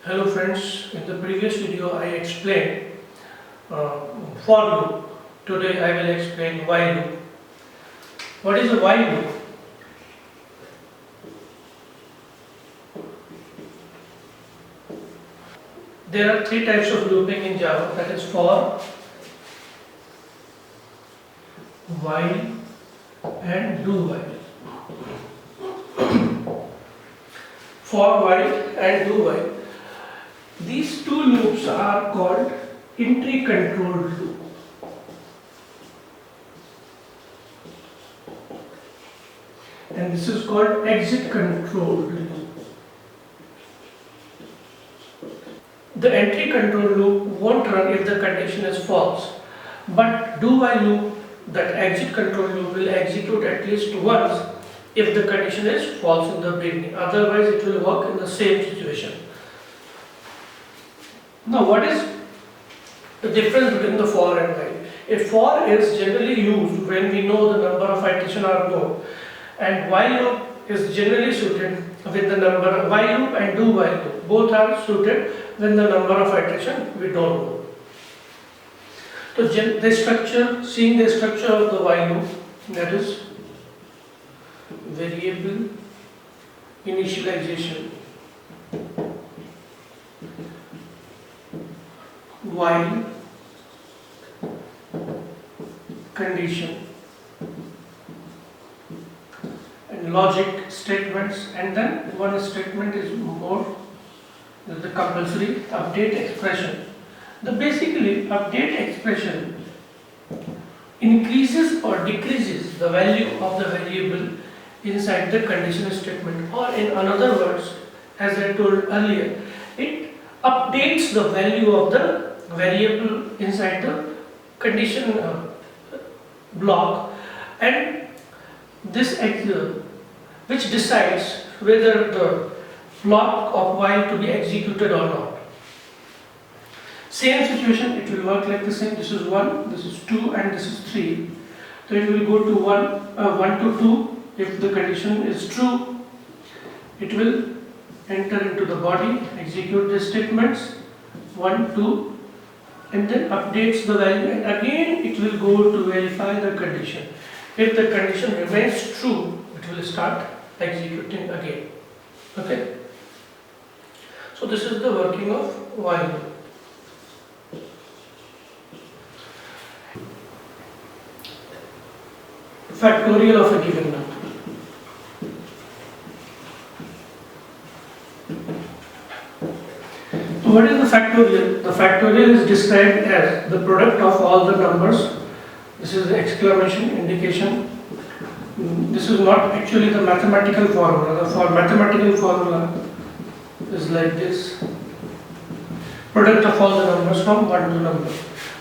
Hello friends, in the previous video I explained for loop. Today I will explain while loop. What is a while loop? There are three types of looping in Java, that is for, while and do while. For while and do while. These two loops are called entry controlled loop. And this is called exit controlled loop. The entry control loop won't run if the condition is false, but do while loop, that exit control loop, will execute at least once if the condition is false in the beginning. Otherwise it will work in the same situation. Now what is the difference between the for and while? A for is generally used when we know the number of iterations are known, and while loop is generally suited with the number, while loop and do while loop both are suited when the number of iterations we don't know. So the structure, seeing the structure of the while loop, that is variable initialization, while condition, and logic statements, and then one statement is more the compulsory update expression. The basically update expression increases or decreases the value of the variable inside the condition statement, or in another words, as I told earlier, it updates the value of the variable inside the condition block, and this which decides whether the block of while to be executed or not. Same situation, it will work like the same. This is 1, this is 2, and this is 3. So it will go to 1 to 2. If the condition is true, it will enter into the body, execute the statements 1, 2, and then updates the value, and again it will go to verify the condition. If the condition remains true, it will start executing again. Okay? So this is the working of while loop. Factorial of a given number. So what is the factorial? The factorial is described as the product of all the numbers. This is the exclamation indication. This is not actually the mathematical formula. The mathematical formula is like this: product of all the numbers from 1 to number.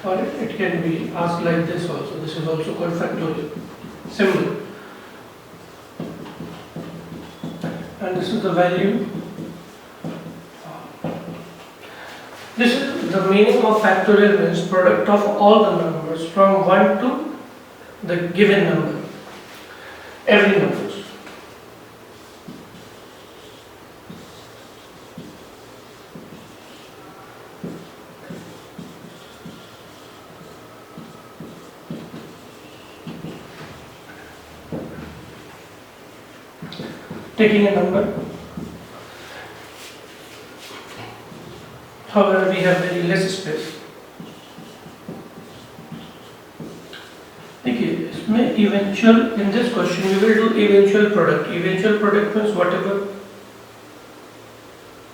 Or it can be asked like this also. This is also called factorial symbol. And this is the value. This is the meaning of factorial, means product of all the numbers from 1 to the given number. Every numbers. Taking a number, however we have very less space. देखिए इसमें eventual, in this question we will do eventual product. Eventual product means whatever,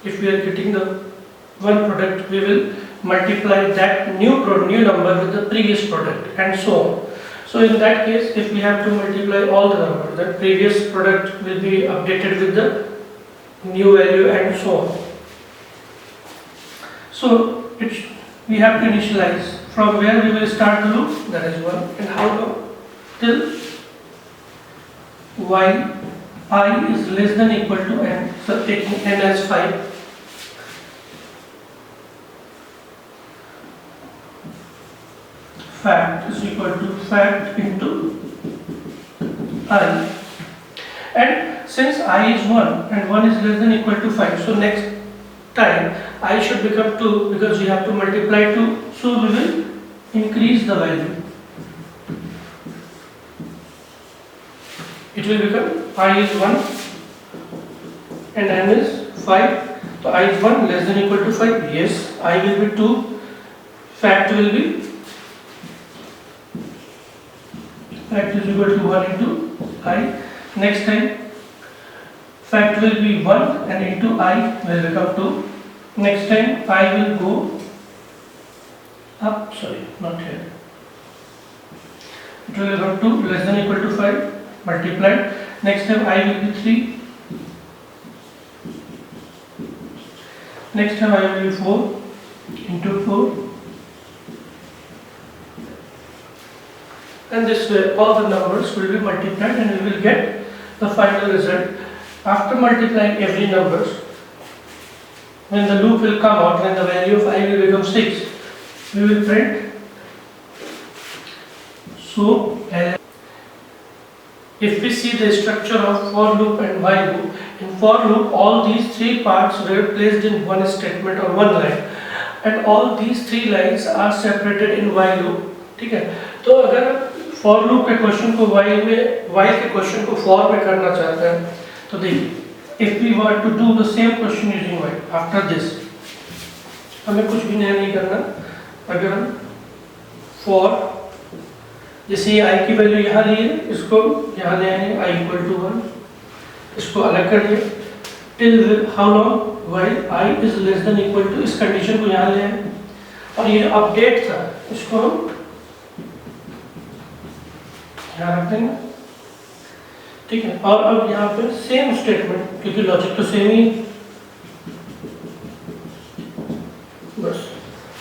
if we are getting the one product, we will multiply that new number with the previous product, and so on. So in that case, if we have to multiply all the numbers, the previous product will be updated with the new value, and so on. So we have to initialize from where we will start the loop, that is 1, and how long? Till while I is less than equal to n, so taking n as 5. Fact is equal to fact into I, and since I is 1 and 1 is less than equal to 5, so next time I should become 2 because we have to multiply 2, so we will increase the value. It will become I is 1 and n is 5. So I is 1 less than equal to 5. Yes, I will be 2. Fact will be fact is equal to 1 into I. Next time fact will be 1 and into I will become 2. Next time I will go up, sorry, not here. It will become 2 less than equal to 5 multiplied. Next time I will be 3. Next time I will be 4 into 4. And this way all the numbers will be multiplied and we will get the final result. After multiplying every numbers, when the loop will come out, when the value of I will become 6, we will print. So if we see the structure of for loop and while loop, in for loop all these 3 parts were placed in one statement or one line, and all these 3 lines are separated in while loop. ठीक है, तो अगर for loop के question को while के question को for में करना चाहते हैं, तो देखिए, if we were to do the same question using while, after this हमें कुछ भी नया नहीं करना. अगर हम for जैसे ये I की वैल्यू यहाँ लिए, इसको यहाँ ले आएंगे I इक्वल टू 1, इसको अलग कर दिया. Till how long, while I is less than equal to, इस कंडीशन को यहाँ ले आए और ये अपडेट था, इसको हम यहाँ रख देंगे. ठीक है, और अब यहाँ पे सेम स्टेटमेंट, क्योंकि लॉजिक तो सेम ही, बस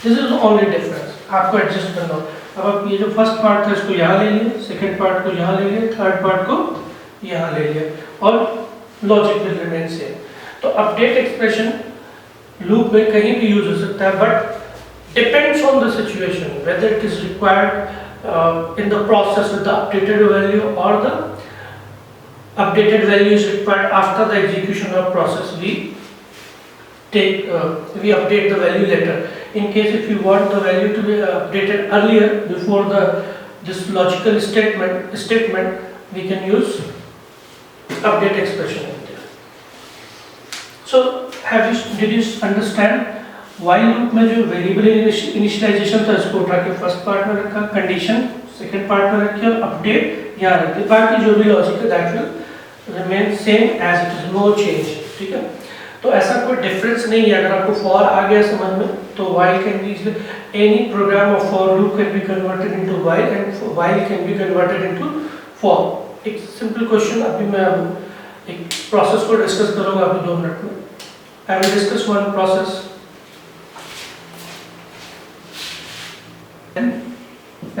दिस इज ओनली डिफरेंस. आपको एडजस्ट करना हो. अब आप ये जो फर्स्ट पार्ट था इसको यहाँ ले लिया, सेकंड पार्ट को यहाँ ले लिया, थर्ड पार्ट को यहाँ ले लिया और लॉजिक विल रिमेन सेम. तो अपडेट एक्सप्रेशन लूप में कहीं भी यूज हो सकता है, but depends on the situation whether it is required in the process with the updated value or the updated value is required after the execution of process. We update the value later. In case if you want the value to be updated earlier before this logical statement, we can use update expression in there. So did you understand? while loop में जो variable initialisation था इसको उठा के first part में रखा, condition second part में रखी और अपडेट यहाँ रखी. बाकी जो भी लॉजिक है that will remain same as it is, no change. ठीक है, तो ऐसा कोई डिफरेंस नहीं है. अगर आपको फॉर आ गया समझ में तो while can be any program of for loop can be converted into while and while can be converted into for. एक सिंपल क्वेश्चन अभी मैं एक प्रोसेस को डिस्कस करूंगा अभी 2 मिनट में. I will discuss one process.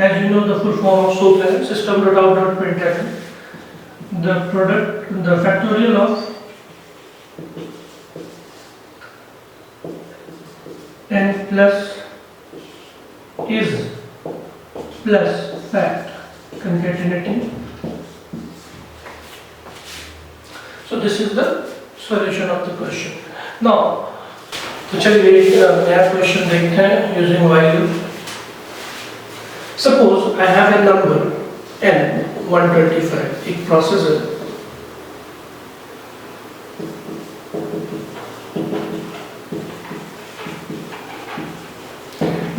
As you know, the full form of SOAP is system.out.println. The factorial of n plus is plus fact concatenating. So this is the solution of the question. Now, तो चलिए नया question देखते हैं using while loop. Suppose I have a number n 125, एक process है.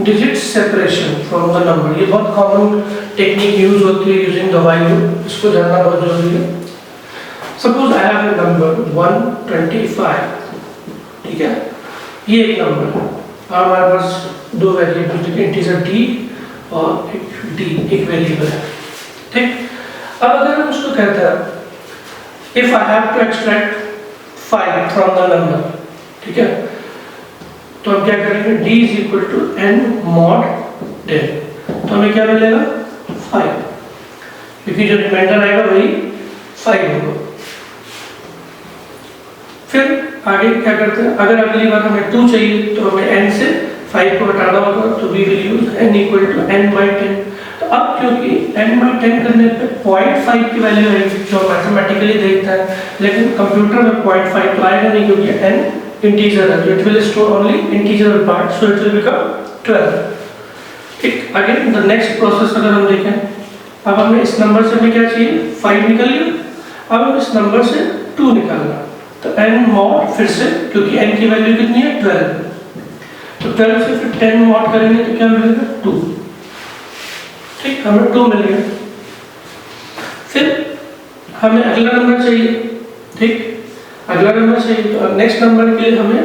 Digit separation from the number, ये बहुत common technique use होती है यूजिंग द while loop, इसको जानना बहुत जरूरी है. Suppose I have a number 125, ठीक है, ये एक नंबर है और हमारे पास 2 वेरिएबल इंटीजर d और एक d एक वेरिएबल है. ठीक, अब अगर हम उसको कहते हैं if I have to extract 5 from the number, ठीक है, तो हम क्या करेंगे, d is equal to n mod 10. तो हमें क्या मिलेगा 5, क्योंकि जो रिमाइंडर आएगा वही 5 होगा. फिर आगे क्या करते हैं, अगर अगली बार हमें 2 चाहिए तो हमें n से 5 को हटाना होगा, तो we will use n equal to n by 10. तो अब क्योंकि n by 10 करने पे 0.5 की वैल्यू आएगी जो मैथमेटिकली देखता है, लेकिन कंप्यूटर में 0.5 तो आएगा नहीं क्योंकि n इंटीजर है, तो it will store only integer part, so it will become 12। ठीक, अगेन द नेक्स्ट प्रोसेस अगर हम देखें, अब हमें इस नंबर से हमें क्या चाहिए, 5 निकल लिया, अब हम इस नंबर से 2 निकालना, तो n mod फिर से, क्योंकि n की वैल्यू कितनी है 12, तो 12 से फिर 10 mod करेंगे तो क्या मिलेगा 2। ठीक, हमें 2 मिल गया। फिर हमें अगला नंबर चाहिए। ठीक, अगला नंबर चाहिए, तो नेक्स्ट नंबर के लिए हमें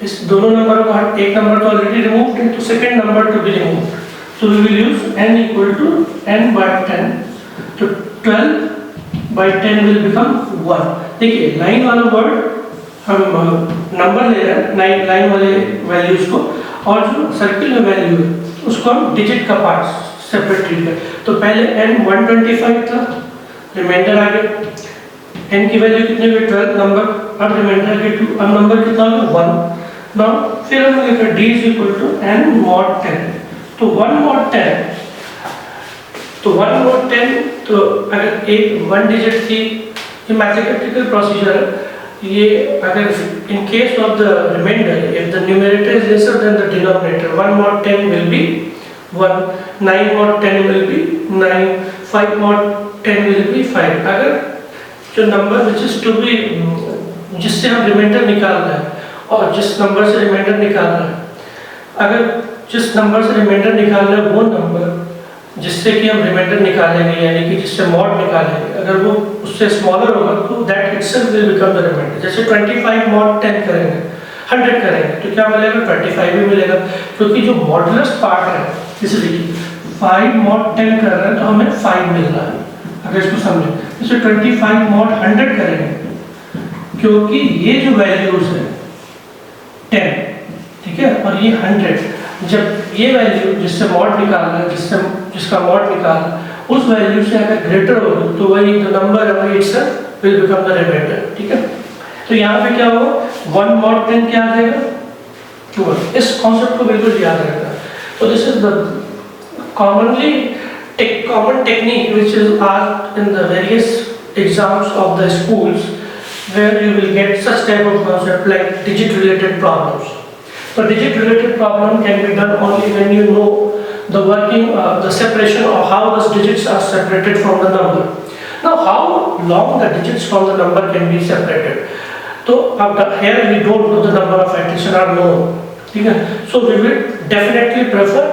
इस दोनों नंबरों को, एक नंबर तो ऑलरेडी रिमूव्ड है, तो second number to be removed, so we will use n equal to n by 10, तो 12 by 10 will become 1। देखिए लाइन वाला वर्ड हम नंबर ले रहे हैं, लाइन वाले वैल्यूज को, और जो सर्किल में वैल्यू है उसको हम डिजिट का पार्ट सेपरेट ट्रीट करें। तो पहले n 125 था, रिमाइंडर आ गया, n की वैल्यू कितनी हुई 12 नंबर, अब रिमाइंडर आ गया 2, अब नंबर कितना हो गया 1। नाउ फिर हम लिखा d is equal to n mod 10, तो 1 mod 10, तो 1 mod 10, तो अगर एक 1 डिजिट थी, ये मैथमेटिकल प्रोसीजर है, ये अगर in case of the remainder, if the numerator is lesser than the denominator, 1 mod 10 will be 1, 9 mod 10 will be 9, 5 mod 10 will be 5। अगर जो number which is to be, जिससे हम रिमाइंडर निकाल रहे हैं और जिस नंबर से रिमाइंडर निकाल रहे हैं, अगर जिस नंबर से रिमाइंडर निकाल रहे हैं वो नंबर जिससे कि हम रिमाइंडर निकालेंगे, यानी कि जिससे मॉड निकालेंगे, अगर वो उससे स्मॉलर होगा तो that itself will become the remainder. जैसे 25 मॉड 10 करेंगे, 100 करेंगे, तो क्या मिलेगा 25 भी मिलेगा, क्योंकि जो मॉडुलस पार्ट है, इसलिए 5 मॉड 10 कर रहे हैं तो हमें 5 मिल रहा है। अगर इसको समझें, जैसे 25 मॉड 100 करेंगे, क्योंकि ये जो वैल्यूज है 10, ठीक है, और ये 100, जब ये वैल्यू जिससे मॉड निकालना है, जिसका मॉड निकालना, उस वैल्यू से अगर ग्रेटर होगी तो वही जो नंबर है वही itself will become the remainder. ठीक है, तो यहाँ पे क्या होगा, 1 mod 10 क्या आ जाएगा 12। इस कॉन्सेप्ट को बिल्कुल याद रखना। तो this is the commonly common technique which is asked in the various exams of the schools, where you will get such type of concept like digit related problems. So digit related problem can be done only when you know the working, the separation of how those digits are separated from the number. Now how long the digits from the number can be separated? So here we don't know the number of addition are known. Okay? So we will definitely prefer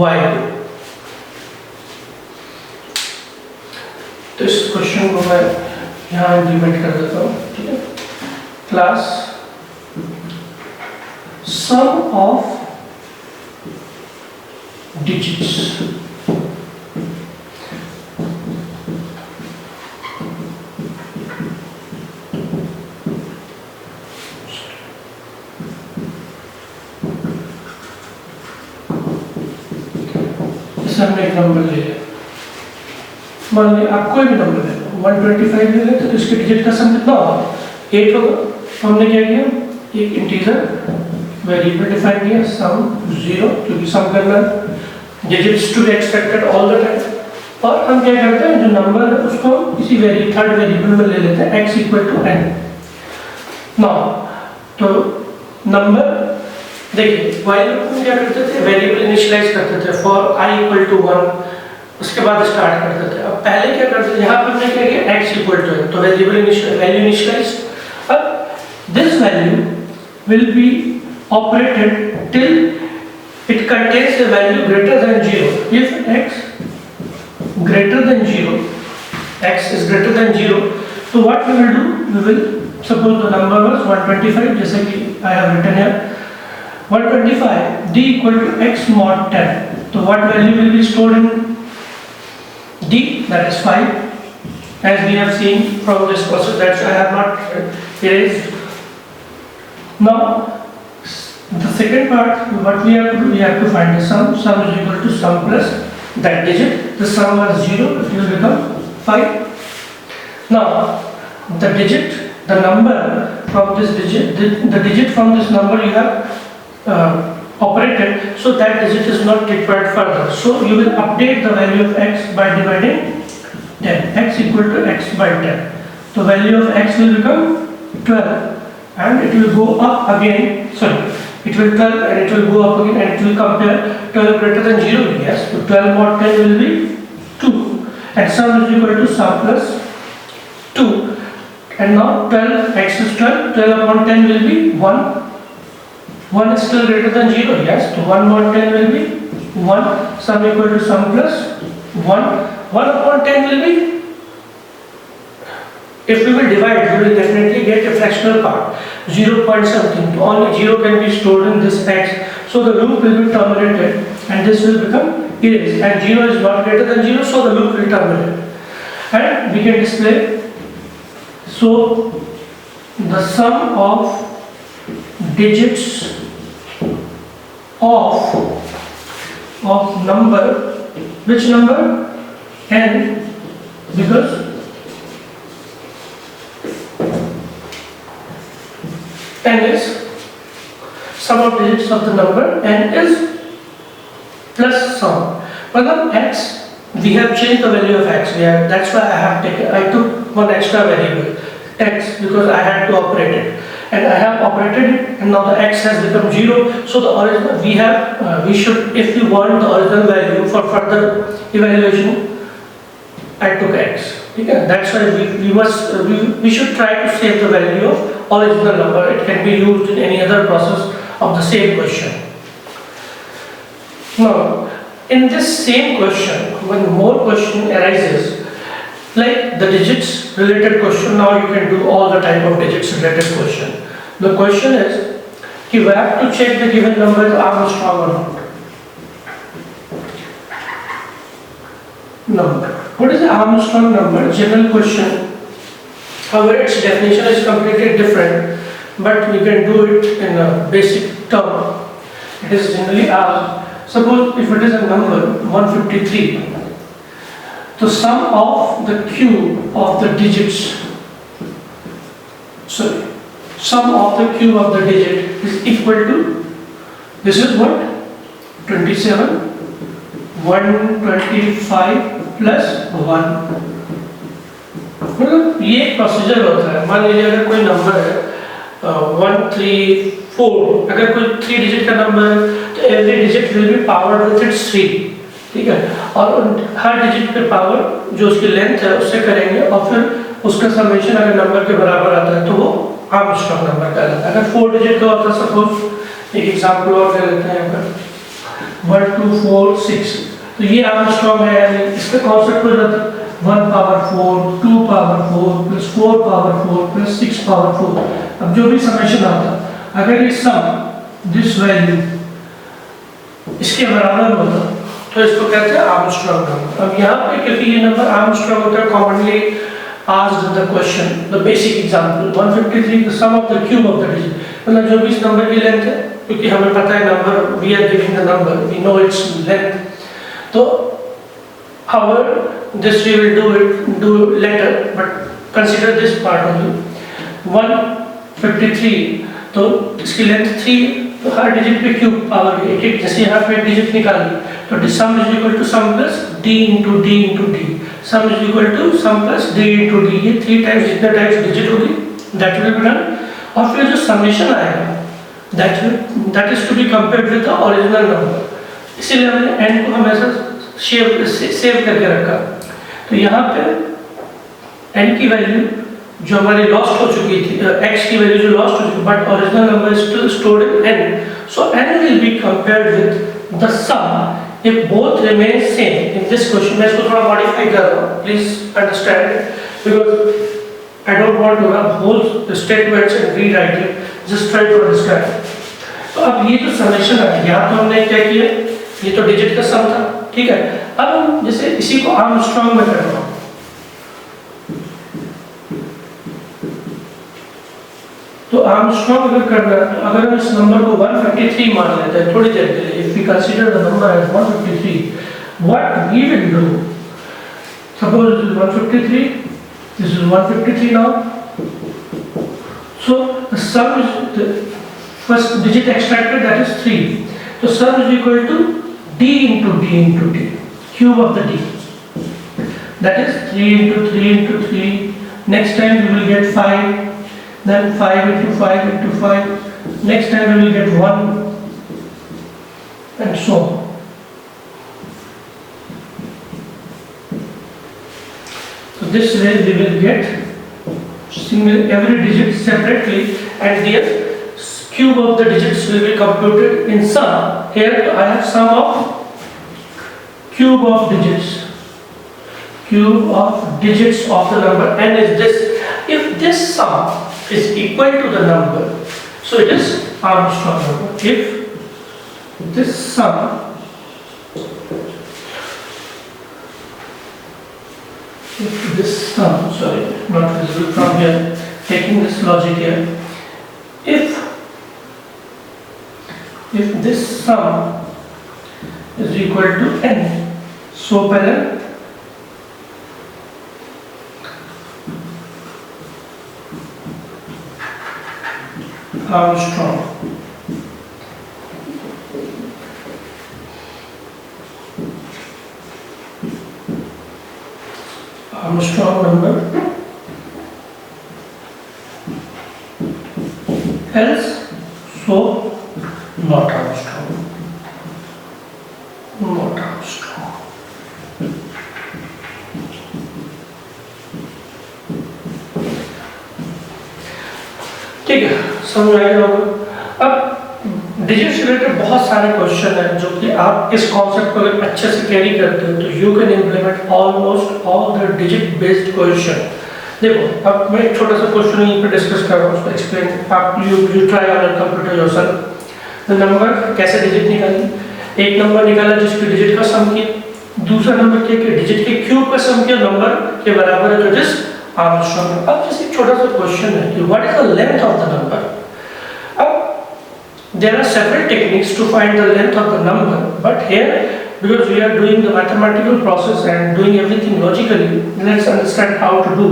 while. तो इस question को मैं यहाँ implement कर देता हूँ। ठीक है, क्लास सम ऑफ डिजिट्स, जैसे हमने एक नंबर ले लिया, मान लीजिए आप कोई भी नंबर ले लो, 125 ले लेते तो इसके डिजिट का सम कितना होगा 8 होगा। तो हमने क्या किया, एक इंटीजर वेरिएबल डिफाइन किया सम 0, क्योंकि सम करना digits to be expected all the time, और हम क्या करते हैं जो नंबर है उसको किसी थर्ड वेरिएबल में ले लेते हैं x equal to n। Now तो नंबर देखिए वाइल में क्या करते थे, वेरिएबल इनिशियलाइज करते थे फॉर i इक्वल टू 1, उसके बाद स्टार्ट करते थे। अब पहले क्या करते थे, यहाँ पर हमने क्या किया x इक्वल टू n, तो वेरिएबल वैल्यू इनिशियलाइज। अब this value will be operated till it contains a value greater than 0. If x greater than 0, x is greater than 0, so what we will do, we will suppose the number was 125, जैसे कि I have written here 125, d equal to x mod 10, so what value will be stored in d, that is 5, as we have seen from this process, that's I have not erased. Now the second part, what we have to do, we have to find the sum. Sum is equal to sum plus that digit. The sum was 0, it will become 5. Now the digit, the number from this digit, the digit from this number you have operated, so that digit is not required further. So you will update the value of x by dividing 10. X equal to x by 10. The value of x will become 12. and it will go up again, sorry, it will 12 and it will go up again and it will compare 12 greater than 0, yes, so 12 mod 10 will be 2 and sum is equal to sum plus 2 and now 12 x is 12, 12 upon 10 will be 1, 1 is still greater than 0, yes, so 1 mod 10 will be 1, sum equal to sum plus 1, 1 upon 10 will be, if we will divide, we will definitely get a fractional part, 0 point something. Only 0 can be stored in this x. So the loop will be terminated and this will become erased. And 0 is not greater than 0, so the loop will terminate. And we can display, so the sum of digits of number, which number? N, because n is sum of digits of the number, n is plus sum. Well, x, we have changed the value of x. That's why I took one extra variable, x, because I had to operate it. And I have operated it, and now the x has become 0. So the original, we should, if we want the original value for further evaluation, I took x. Okay? That's why we should try to save the value of original number. It can be used in any other process of the same question. Now, in this same question, when more question arises, like the digits related question, now you can do all the type of digits related question. The question is, you have to check the given number is Armstrong or not. Number. What is the Armstrong number? General question. However, its definition is completely different, but we can do it in a basic term. It is generally asked, suppose if it is a number 153, the sum of the cube of the digits, sum of the cube of the digit is equal to, this is what? 27, 125 plus 1. मतलब ये एक procedure होता है. मान लीजिए अगर कोई number है 134, अगर कोई 3 डिजिट का नंबर है तो every digit will be powered with its 3, ठीक है, और हर डिजिट पे पावर जो उसकी लेंथ है उससे करेंगे और फिर उसका समेशन अगर नंबर के बराबर आता है तो वो आर्मस्ट्रांग नंबर कहलाता है. अगर 4 डिजिट का होता है, सपोज एक एग्जांपल और ले लेते हैं, अगर 1 2 4 6, तो ये आर्मस्ट्रांग है, यानी इसका कॉन्सेप्ट हो जाता है 1 power 4, 2 power 4 plus 4 power 4 plus 6 power 4. अब जो भी समेशन आता है, अगर ये सम दिस वैल्यू इसके बराबर होता तो इसको कहते हैं आर्मस्ट्रांग नंबर. अब यहाँ पे क्योंकि ये नंबर आर्मस्ट्रांग होता है, commonly asked in the question, the basic example 153, the sum of the cube of the digit, मतलब जो भी इस नंबर की लेंथ है, क्योंकि हमें पता है number, we are giving the number, we know its length. तो however this we will do later, but consider this part only. 153, तो इसकी लेंथ 3, तो हर डिजिट पे क्यूब पावर एक एक, जैसे यहाँ पे डिजिट निकाली तो sum is equal to sum plus d into d into d, sum is equal to sum plus d into d. ये 3 टाइम्स जितने टाइम्स डिजिट होगी that will be done, और फिर जो समेशन आएगा that is to be compared with the original number. इसीलिए हमने n को हमेशा सेव करके रखा. तो यहाँ पे n की वैल्यू जो हमारी लॉस्ट हो चुकी थी, x की वैल्यू जो लॉस्ट हो चुकी, but original number is still stored in n, so n will be compared with the sum if both remain same. In this question मैं इसको थोड़ा मॉडिफाई कर रहा हूँ, please understand, because I don't want to have whole statements and rewrite it, just try to understand. तो अब ये जो समेशन है, यहाँ तो हमने क्या किया, ये तो डिजिट का सम था, ठीक है. अब हम जैसे इसी को आर्मस्ट्रांग में कर रहा हूँ, तो आर्मस्ट्रांग अगर करना है, तो अगर हम इस नंबर को 153 मान लेते हैं थोड़ी देर के लिए, if we consider the number as 153, what we will do, suppose this is 153, this is 153 now, so the sum is the first digit extracted, that is 3, so sum is equal to d into d into d, cube of the d, that is 3 into 3 into 3, next time we will get 5, then 5 into 5 into 5. Next time we will get 1 and so on. So this way we will get every digit separately and the cube of the digits will be computed in sum. Here I have sum of cube of digits. Cube of digits of the number n is this. If this sum is equal to the number, so it is Armstrong number. If this sum sorry, not visible from here, taking this logic here, if this sum is equal to n, so पहले Armstrong number, else so not Armstrong. ठीक है, समझ आएगा होगा। अब digits related बहुत सारे question हैं जो कि आप इस कॉन्सेप्ट को अगर अच्छे से कैरी करते हो तो you can implement almost all the digit based question. देखो अब मैं एक छोटा सा क्वेश्चन यहीं पे डिस्कस कर रहा हूँ, उसको एक्सप्लेन आप you try on your computer yourself. The number कैसे डिजिट निकाली, एक नंबर निकाला जिसकी डिजिट का सम किया, दूसरा नंबर के डिजिट के क्यूब का सम किया, नंबर के बराबर है जो जिस Armstrong। अब जैसे छोटा सा क्वेश्चन है कि what is the length of the number. अब there are several techniques to find the length of the number, but here because we are doing the mathematical process and doing everything logically, let's understand how to do।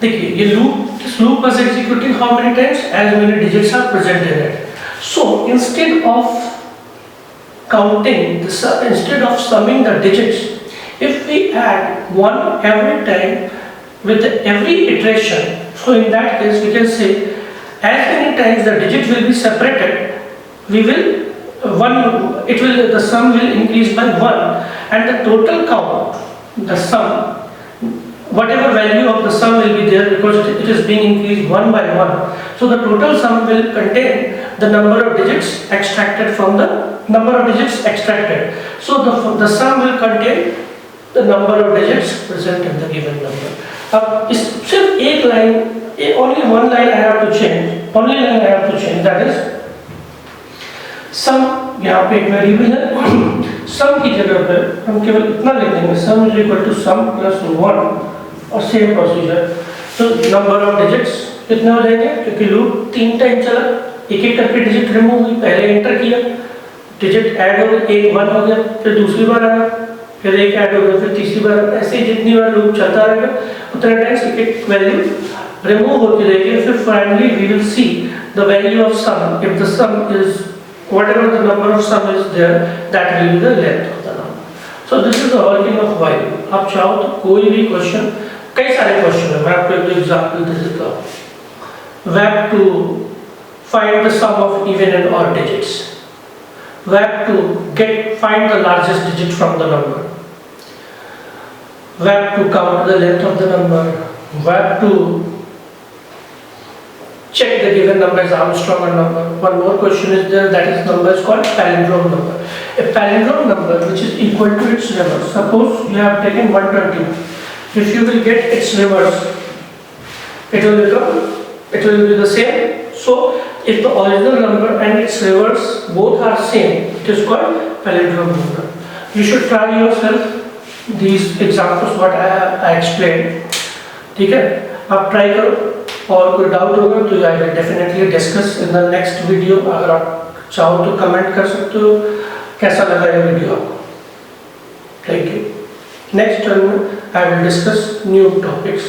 देखिए ये loop, this loop was executing how many times, as many digits are present in it। So instead of counting instead of summing the digits, if we add 1 every time with every iteration, so in that case we can say as many times the digit will be separated, we will the sum will increase by 1 and the total count, the sum, whatever value of the sum will be there because it is being increased 1 by 1. So the total sum will contain the number of digits extracted from the number of digits extracted. So the sum will contain the number of digits present in the given number। अब इस सिर्फ एक line, only one line I have to change, only line I have to change, that is sum। यहाँ पे एक variable है, sum की जगह पे हम केवल इतना लिख देंगे sum is equal to sum plus 1 और सेम प्रोसीजर। तो नंबर ऑफ डिजिट्स कितने हो जाएंगे, क्योंकि लूप 3 टाइम चला, एक एक करके डिजिट रिमूव हुई, पहले एंटर किया, डिजिट ऐड हो गया, एक 1 हो गया, फिर दूसरी बार आया, फिर एक ऐड हो गया, फिर तीसरी बार, ऐसे ही जितनी बार लूप चलता रहेगा उतने टाइम्स एक एक वैल्यू रिमूव होती रहेगी। फिर finally we will see the value of sum, if the sum is whatever the number of sum is there, that will be the length of the number। So this is the working of while। आप चाहो तो कोई भी question, कई सारे question है, मैं आपको एक एग्जांपल दे देता हूँ। We have to find the sum of even and odd digits। We have to find the largest digit from the number। We have to count the length of the number। We have to check the given number is Armstrong number। One more question is there, that is number is called palindrome number। A palindrome number which is equal to its reverse। Suppose you have taken 120, if you will get its reverse, it will be the same। So if the original number and its reverse both are same, it is called palindrome number। You should try yourself these examples what I explained। ठीक है, आप try करो, और कोई doubt होगा तो I will definitely discuss in the next video. अगर आप चाहो तो कमेंट कर सकते हो कैसा लगा ये वीडियो आपको। Thank you. नेक्स्ट टर्म में I will discuss new topics.